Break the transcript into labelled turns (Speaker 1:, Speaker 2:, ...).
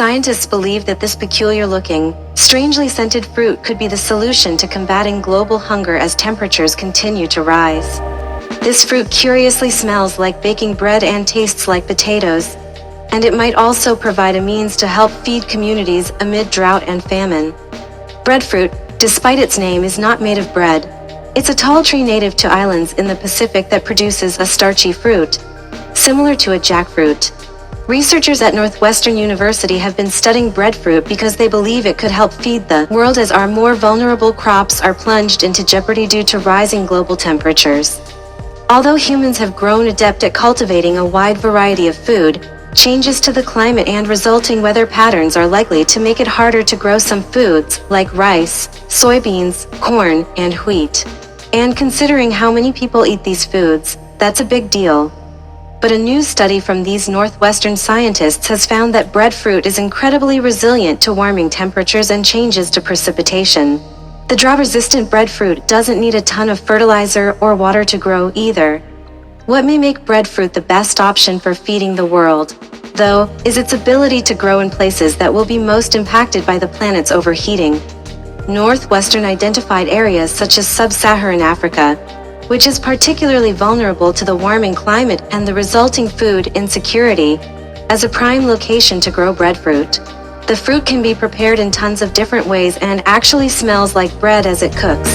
Speaker 1: Scientists believe that this peculiar-looking, strangely scented fruit could be the solution to combating global hunger as temperatures continue to rise. This fruit curiously smells like baking bread and tastes like potatoes, and it might also provide a means to help feed communities amid drought and famine. Breadfruit, despite its name, is not made of bread. It's a tall tree native to islands in the Pacific that produces a starchy fruit, similar to a jackfruit. Researchers at Northwestern University have been studying breadfruit because they believe it could help feed the world as our more vulnerable crops are plunged into jeopardy due to rising global temperatures. Although humans have grown adept at cultivating a wide variety of food, changes to the climate and resulting weather patterns are likely to make it harder to grow some foods, like rice, soybeans, corn, and wheat. And considering how many people eat these foods, that's a big deal. But a new study from these Northwestern scientists has found that breadfruit is incredibly resilient to warming temperatures and changes to precipitation. The drought-resistant breadfruit doesn't need a ton of fertilizer or water to grow either. What may make breadfruit the best option for feeding the world, though, is its ability to grow in places that will be most impacted by the planet's overheating. Northwestern identified areas such as sub-Saharan Africa, which is particularly vulnerable to the warming climate and the resulting food insecurity, as a prime location to grow breadfruit. The fruit can be prepared in tons of different ways and actually smells like bread as it cooks.